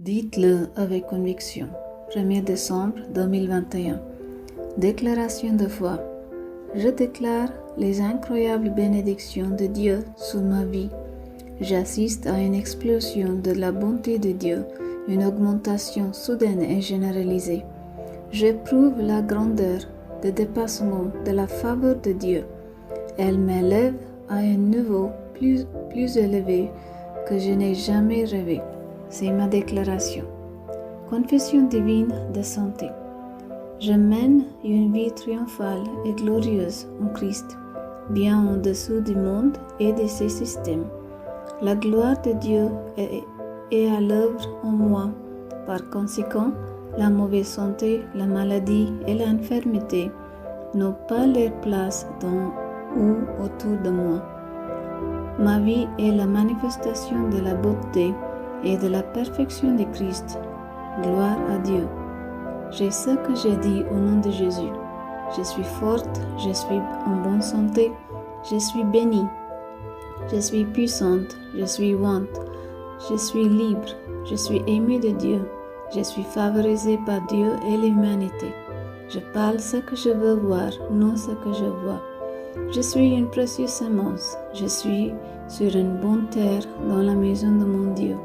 Dites-le avec conviction. 1er décembre 2021. Déclaration de foi. Je déclare les incroyables bénédictions de Dieu sur ma vie. J'assiste à une explosion de la bonté de Dieu, une augmentation soudaine et généralisée. J'éprouve la grandeur, le dépassement de la faveur de Dieu. Elle m'élève à un niveau plus élevé que je n'ai jamais rêvé. C'est ma déclaration. Confession divine de santé. Je mène une vie triomphale et glorieuse en Christ, bien au-dessous du monde et de ses systèmes. La gloire de Dieu est à l'œuvre en moi. Par conséquent, la mauvaise santé, la maladie et l'infirmité n'ont pas leur place dans ou autour de moi. Ma vie est la manifestation de la beauté et de la perfection de Christ. Gloire à Dieu. J'ai ce que j'ai dit au nom de Jésus. Je suis forte, je suis en bonne santé, je suis bénie, je suis puissante, je suis ointe, je suis libre, je suis aimée de Dieu, je suis favorisée par Dieu et l'humanité. Je parle ce que je veux voir, non ce que je vois. Je suis une précieuse semence, je suis sur une bonne terre dans la maison de mon Dieu.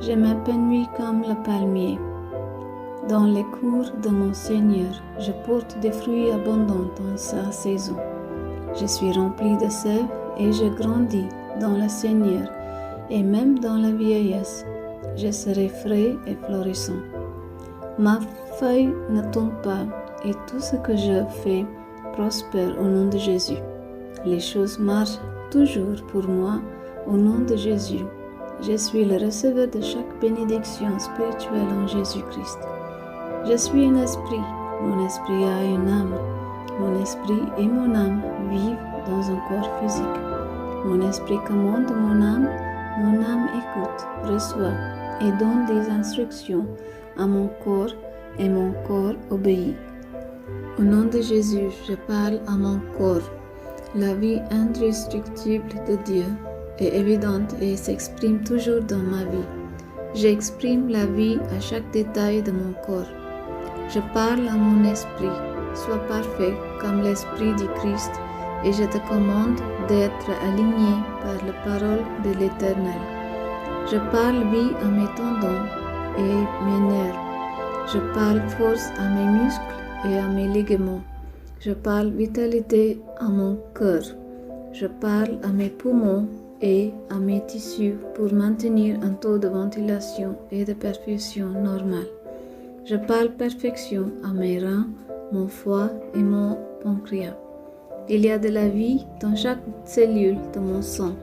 Je m'épanouis comme le palmier. Dans les cours de mon Seigneur, je porte des fruits abondants dans sa saison. Je suis rempli de sève et je grandis dans le Seigneur, et même dans la vieillesse, je serai frais et florissant. Ma feuille ne tombe pas, et tout ce que je fais prospère au nom de Jésus. Les choses marchent toujours pour moi au nom de Jésus. Je suis le receveur de chaque bénédiction spirituelle en Jésus-Christ. Je suis un esprit, mon esprit a une âme. Mon esprit et mon âme vivent dans un corps physique. Mon esprit commande mon âme écoute, reçoit et donne des instructions à mon corps et mon corps obéit. Au nom de Jésus, je parle à mon corps. La vie indestructible de Dieu est évidente et s'exprime toujours dans ma vie. J'exprime la vie à chaque détail de mon corps. Je parle à mon esprit, sois parfait comme l'esprit du Christ, et je te commande d'être aligné par la parole de l'Éternel. Je parle vie à mes tendons et mes nerfs. Je parle force à mes muscles et à mes ligaments. Je parle vitalité à mon cœur. Je parle à mes poumons et à mes tissus pour maintenir un taux de ventilation et de perfusion normal. Je parle perfection à mes reins, mon foie et mon pancréas. Il y a de la vie dans chaque cellule de mon sang.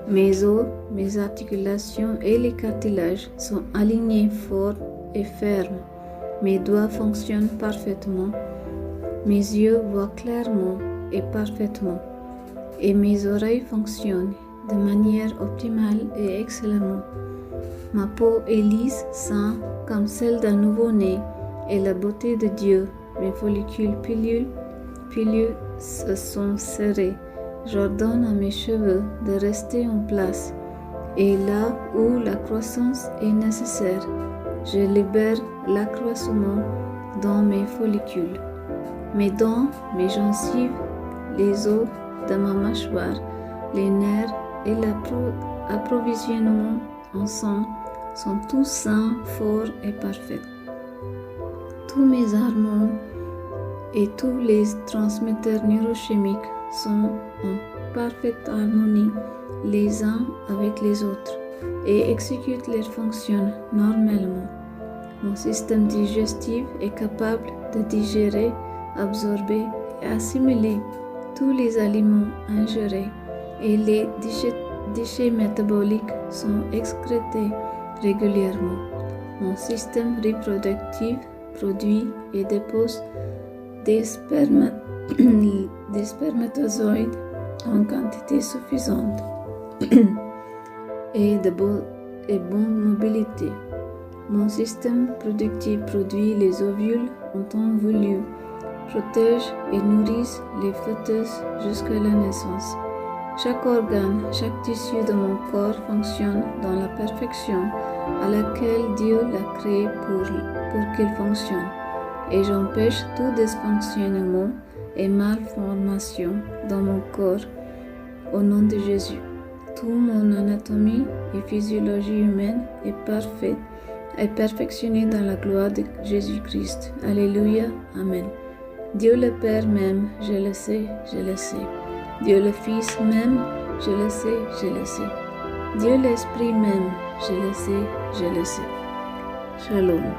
Mes os, mes articulations et les cartilages sont alignés forts et fermes. Mes doigts fonctionnent parfaitement. Mes yeux voient clairement et parfaitement. Et mes oreilles fonctionnent de manière optimale et excellemment. Ma peau est lisse, saine, comme celle d'un nouveau-né, et la beauté de Dieu. Mes follicules pileux se sont serrés. J'ordonne à mes cheveux de rester en place, et là où la croissance est nécessaire, je libère l'accroissement dans mes follicules. Mes dents, mes gencives, les os de ma mâchoire, les nerfs et l'approvisionnement en sang sont tous sains, forts et parfaits. Tous mes hormones et tous les transmetteurs neurochimiques sont en parfaite harmonie les uns avec les autres et exécutent leurs fonctions normalement. Mon système digestif est capable de digérer, absorber et assimiler tous les aliments ingérés et les déchets métaboliques sont excrétés régulièrement. Mon système reproductif produit et dépose des spermatozoïdes en quantité suffisante et de bonne mobilité. Mon système productif produit les ovules en temps voulu, protège et nourrit les fœtus jusqu'à la naissance. Chaque organe, chaque tissu de mon corps fonctionne dans la perfection à laquelle Dieu l'a créé pour qu'il fonctionne. Et j'empêche tout dysfonctionnement et malformation dans mon corps au nom de Jésus. Toute mon anatomie et physiologie humaine est parfaite et perfectionnée dans la gloire de Jésus-Christ. Alléluia. Amen. Dieu le Père m'aime, je le sais, je le sais. Dieu le Fils m'aime, je le sais, je le sais. Dieu l'Esprit m'aime, je le sais, je le sais. Shalom.